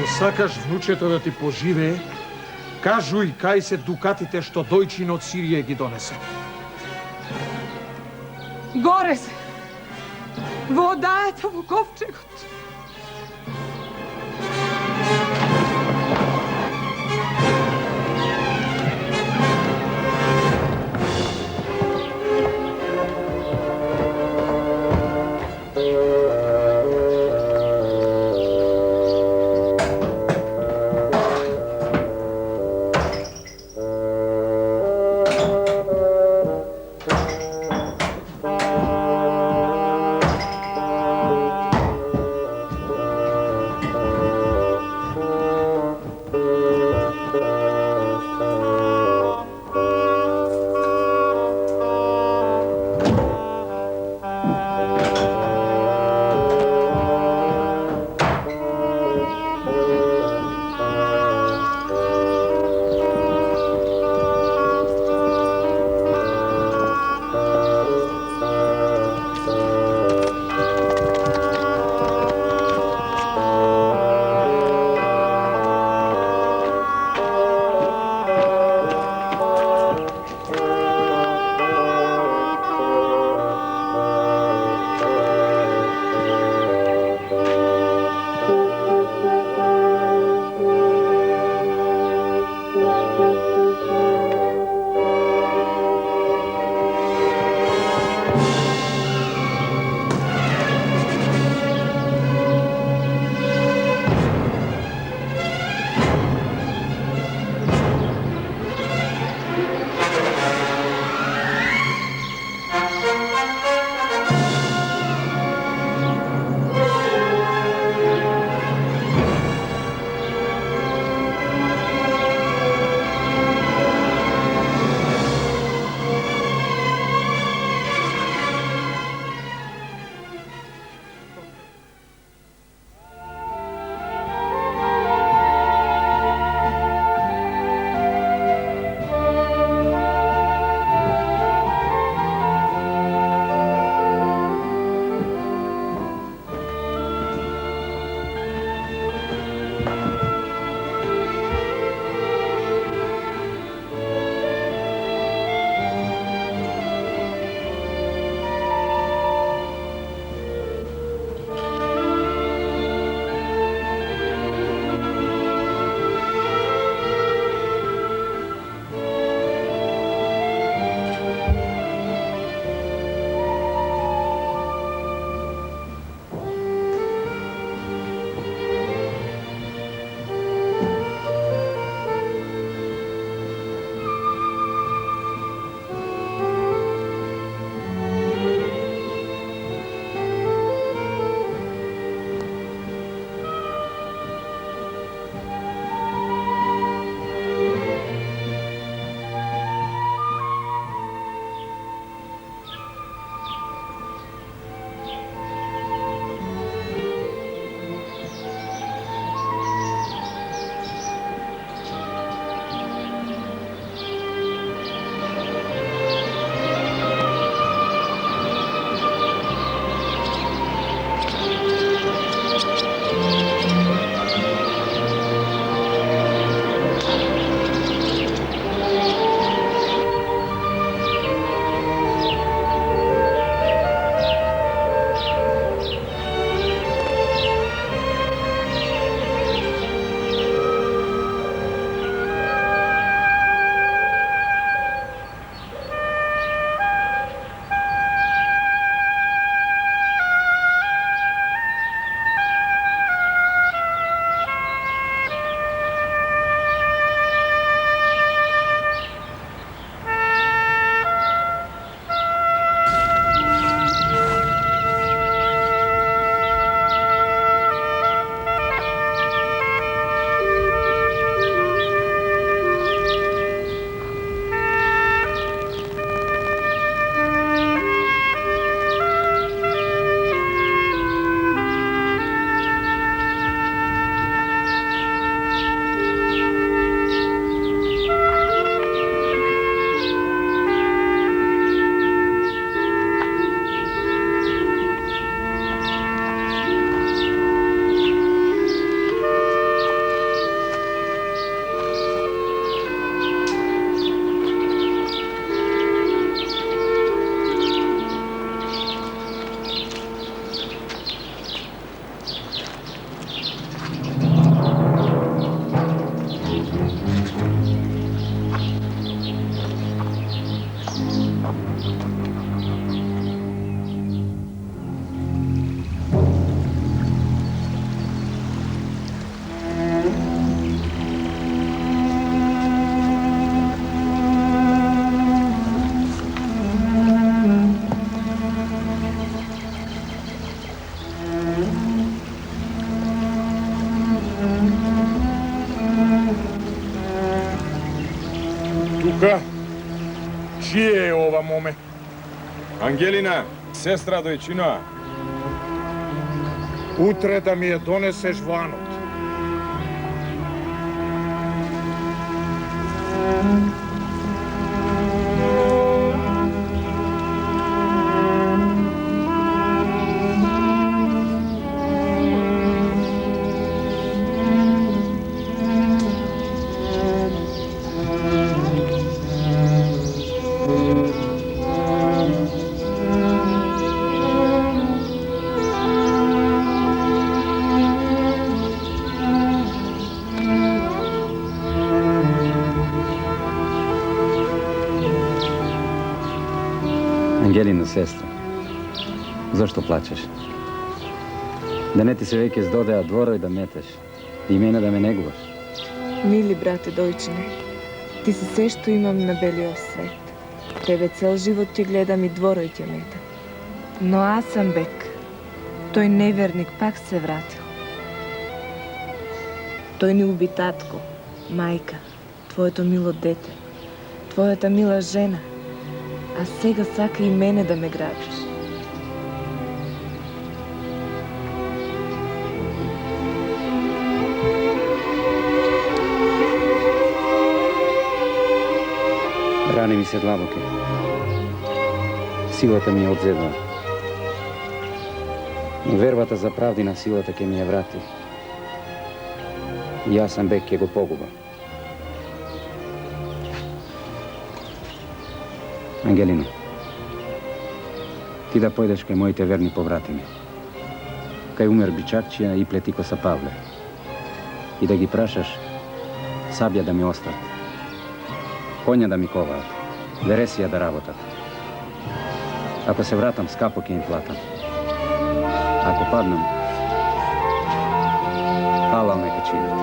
Сакаш внучето да ти поживее, кажуј кај се дукатите што дојчин од Сирија ги донесе. Горе се, во одајата во ковчегот. Duka, čije je ova mome? Angelina, sestra dojčinoa. Utre da mi je doneseš vanot. Angelina, sestra, zašto plačeš? Da ne ti se veke zdodaja dvoro i da metaš. I mene da me neguvaš. Mili brate dojčine, ti si sve što imam na belio svet. Tebe cel život ti gledam i dvoro i tje metam. No Asanbek, toj nevernik pak se vratio. Той ни уби татко, майка, твоето мило дете, твоята мила жена, а сега сака и мене да ме грабиш. Рани ми се длабоке. Силата ми ја одзедува. Но вербата за правдина силата ќе ми ја врати. И Асанбек ќе го погуба. Ангелино, ти да појдеш кај моите верни побратими, кај Умер Бичакчија и Плетикоса Павле, и да ги прашаш сабја да ми остат, конја да ми коваат, вересија да работат. Ако се вратам, скапо ќе им платам. Ако паднам, халал нека чинат.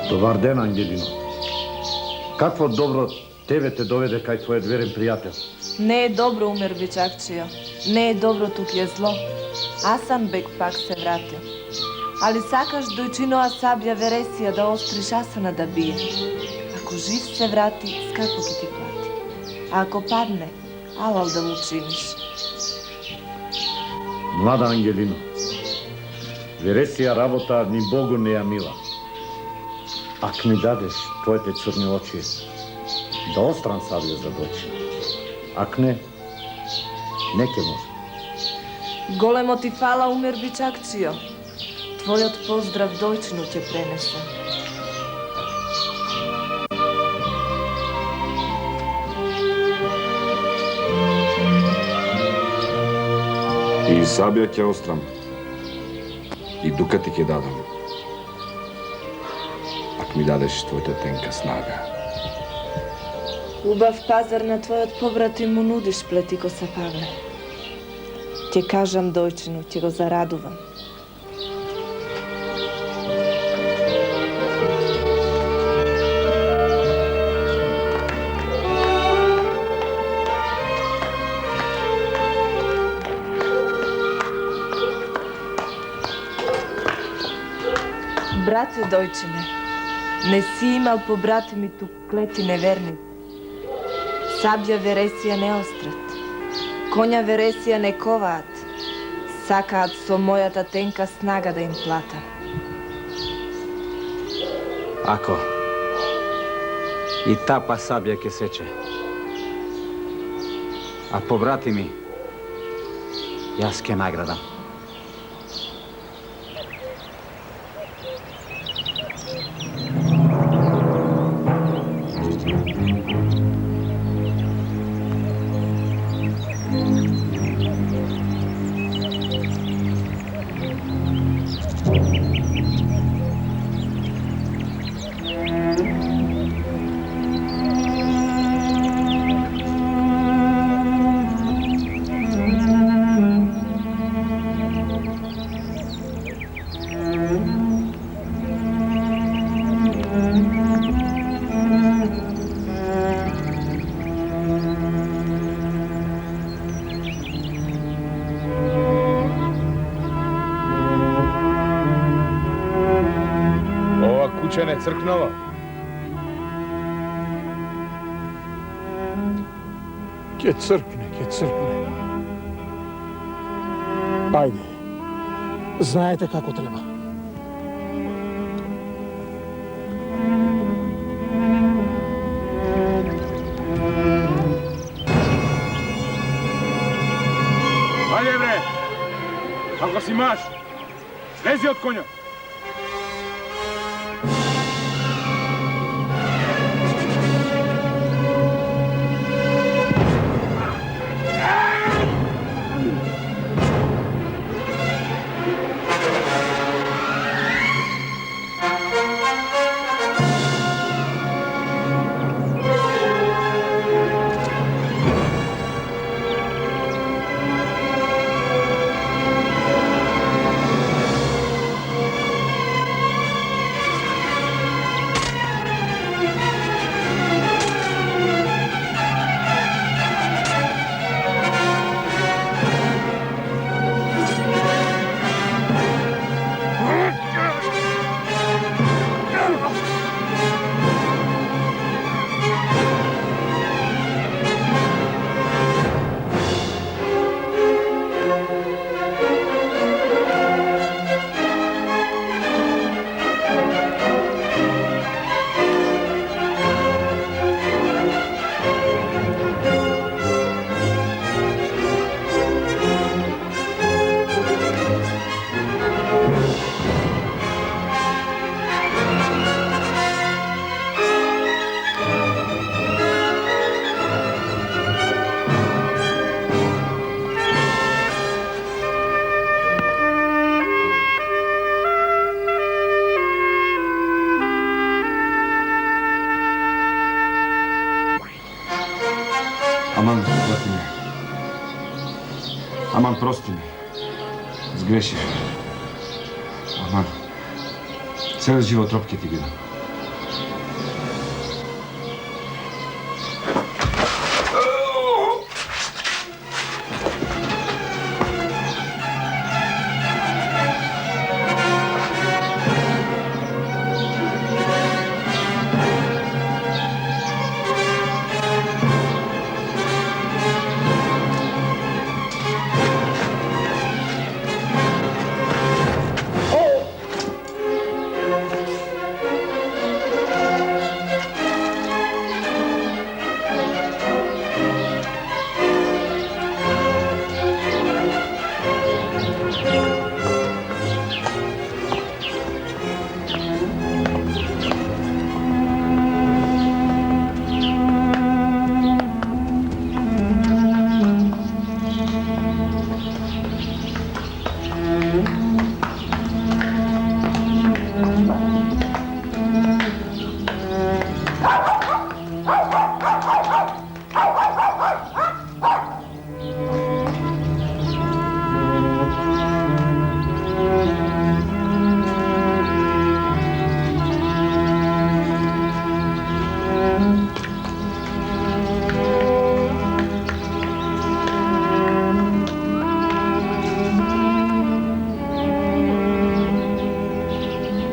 Добар ден, Ангелино. Какво добро тебе те доведе кај твојот верен пријател? Не е добро, Умер Бичакчија. Не е добро, тук е зло. Асанбек пак се вратил. Али сакаш дојчиноа сабја вересија да остриш Асана да бие. Ако жив се врати, скапо ќе ти плати. А ако падне, алал да му чиниш. Млада Ангелино, вересија работа ни Богу не ја мила. Ако ми дадеш твоите црни очи, да остран сабја за дојчина. Ако не, не ке може. Големо ти фала, Умер Бичакчио. Твојот поздрав дојчину ќе пренесе. И сабја ќе острам. И дукати ќе дадам. Ако ми дадеш твојата тенка снага. Убав пазар на твојот побратим му нудиш, Плетикоса Павле. Ќе кажам дојчину, ќе го зарадувам. Брате дојчине, не си имал побратими тук клети неверни. Сабја вересија не острат, конја вересија не коваат, сакаат со мојата тенка снага да им платам. Ако и тапа сабја ќе сече, а побратими Jaz ke nagrada. Ova kuća ne crknova. Ke crkne. Ajde, znajte kako treba. Ajde bre! Ako si maš, slezi od konja! Aman, plati me. Aman, prosti mi. Zgrešiš. Aman. Cel život ropke ti bila.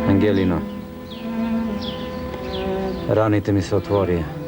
Angelino, raните mi se otvorije.